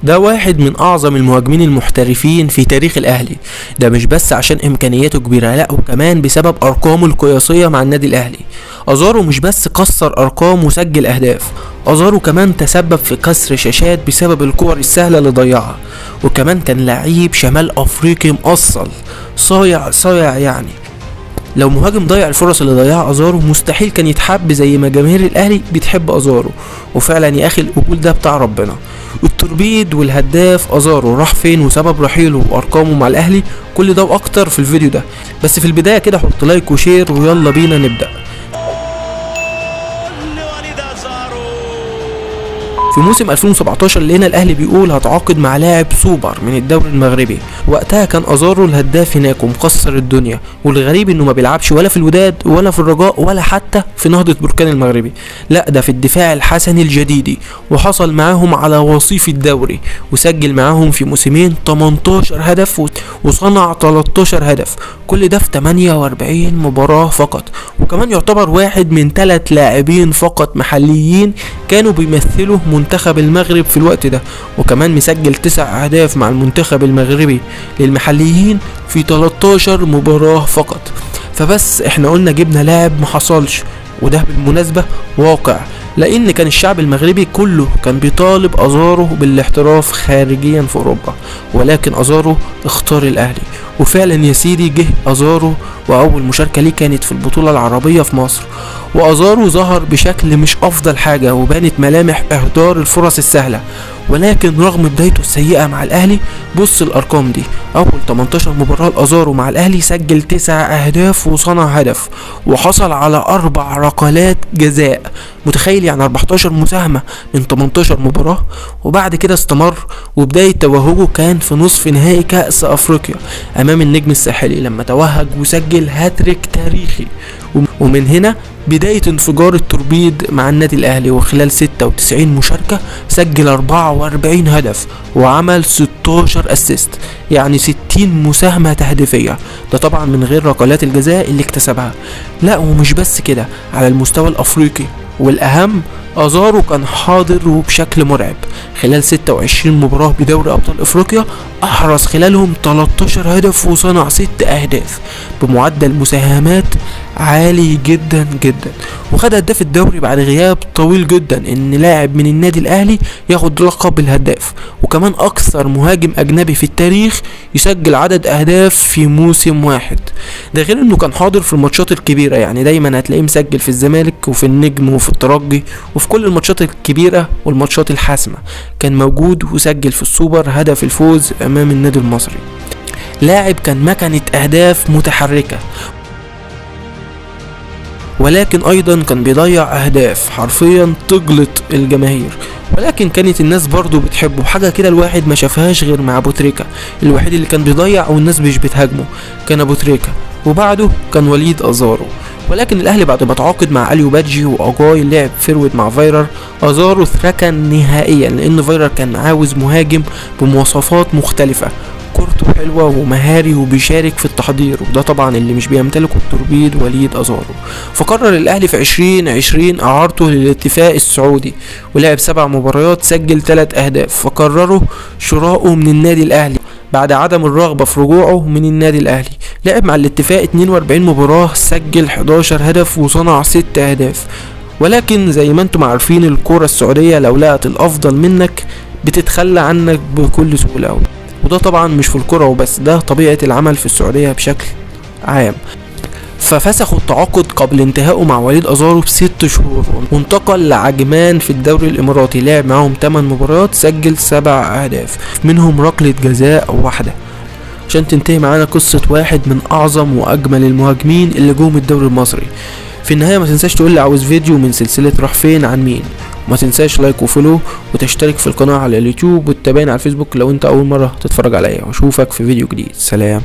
ده واحد من اعظم المهاجمين المحترفين في تاريخ الاهلي. ده مش بس عشان امكانياته كبيرة، لا وكمان بسبب ارقامه القياسية مع النادي الاهلي. ازارو مش بس كسر ارقام وسجل اهداف، ازارو كمان تسبب في كسر شاشات بسبب الكور السهلة اللي ضيعها، وكمان كان لعيب شمال افريقي مؤصل صايع يعني. لو مهاجم ضيع الفرص اللي ضيعها ازارو مستحيل كان يتحب زي ما جماهير الاهلي بتحب ازارو. وفعلا يا اخي القبول ده بتاع ربنا. التوربيد والهداف ازارو راح فين وسبب رحيله وارقامه مع الاهلي، كل ده واكتر في الفيديو ده. بس في البدايه كده حط لايك وشير ويلا بينا نبدا. في موسم 2017 لقينا الاهلي بيقول هتعاقد مع لاعب سوبر من الدوري المغربي. وقتها كان ازارو الهداف هناك ومكسر الدنيا، والغريب انه ما بيلعبش ولا في الوداد ولا في الرجاء ولا حتى في نهضة بركان المغربي، لا ده في الدفاع الحسني الجديدي، وحصل معاهم على وصيف الدوري وسجل معاهم في موسمين 18 هدف وصنع 13 هدف، كل ده في 48 مباراة فقط. وكمان يعتبر واحد من 3 لاعبين فقط محليين كانوا بيمثلوا منتخب المغرب في الوقت ده، وكمان مسجل 9 اهداف مع المنتخب المغربي للمحليين في 13 مباراة فقط. فبس احنا قلنا جبنا لاعب محصلش، وده بالمناسبة واقع، لان كان الشعب المغربي كله كان بيطالب ازارو بالاحتراف خارجيا في اوروبا، ولكن ازارو اختار الاهلي. وفعلا يا سيدي جه ازارو، واول مشاركة ليه كانت في البطولة العربية في مصر، وازارو ظهر بشكل مش افضل حاجة وبانت ملامح اهدار الفرص السهلة. ولكن رغم بدايته السيئة مع الاهلي، بص الارقام دي، اول 18 مباراة لازارو مع الاهلي سجل 9 اهداف وصنع هدف، وحصل على 4 ركلات جزاء. متخيل يعني 14 مساهمة من 18 مباراة. وبعد كده استمر، وبداية توهجه كان في نصف نهائي كأس افريقيا امام النجم الساحلي لما توهج وسجل هاتريك تاريخي. ومن هنا بداية انفجار التوربيد مع النادي الاهلي، وخلال 96 مشاركة سجل 44 هدف وعمل 16 اسيست، يعني 60 مساهمة تهديفية، ده طبعا من غير ركلات الجزاء اللي اكتسبها. لا ومش بس كده، على المستوى الافريقي والاهم ازارو كان حاضر وبشكل مرعب. خلال 26 مباراة بدوري ابطال افريقيا احرز خلالهم 13 هدف وصنع 6 اهداف بمعدل مساهمات عالي جدا جدا، وخد هداف الدوري بعد غياب طويل جدا ان لاعب من النادي الاهلي ياخد لقب الهداف، وكمان اكثر مهاجم اجنبي في التاريخ يسجل عدد اهداف في موسم واحد. ده غير انه كان حاضر في الماتشات الكبيرة، يعني دايما هتلاقيه مسجل في الزمالك وفي النجم وفي الترجي وفي كل الماتشات الكبيرة والماتشات الحاسمة، كان موجود وسجل في السوبر هدف الفوز امام النادي المصري. لاعب كان مكنة اهداف متحركة، ولكن ايضا كان بيضيع اهداف حرفيا تجلط الجماهير، ولكن كانت الناس برضو بتحبه. حاجة كده الواحد ما شافهاش غير مع ابو تريكة، الوحيد اللي كان بيضيع والناس مش بتهاجمه كان ابو تريكة، وبعده كان وليد ازارو. ولكن الاهلي بعد ما تعاقد مع اليو بادجي واجاي لعب فيرود مع فايرر، ازارو اتركن نهائيا لان فايرر كان عاوز مهاجم بمواصفات مختلفة، كورته حلوة ومهاري وبيشارك في التحضير، وده طبعا اللي مش بيمتلكه التوربيد وليد ازارو. فقرر الاهلي في 2020 اعارته للاتفاق السعودي، ولعب 7 مباريات سجل 3 اهداف، فقرروا شراؤه من النادي الاهلي بعد عدم الرغبة في رجوعه من النادي الاهلي. لعب مع الاتفاق 42 مباراة سجل 11 هدف وصنع 6 اهداف. ولكن زي ما انتم عارفين الكرة السعودية لو لقت الافضل منك بتتخلى عنك بكل سهولة، وده طبعا مش في الكرة وبس، ده طبيعة العمل في السعودية بشكل عام. ففسخوا التعاقد قبل انتهائه مع وليد ازارو ب6 شهور، وانتقل لعجمان في الدوري الاماراتي، لعب معاهم 8 مباريات سجل 7 اهداف منهم ركلة جزاء واحدة، عشان تنتهي معانا قصة واحد من اعظم واجمل المهاجمين اللي جوم الدوري المصري. في النهاية ما تنساش تقول لي عاوز فيديو من سلسلة راح فين عن مين، وما تنساش لايك وفولو وتشترك في القناة على اليوتيوب وتتابعني على الفيسبوك لو انت اول مرة تتفرج عليا، واشوفك في فيديو جديد. سلام.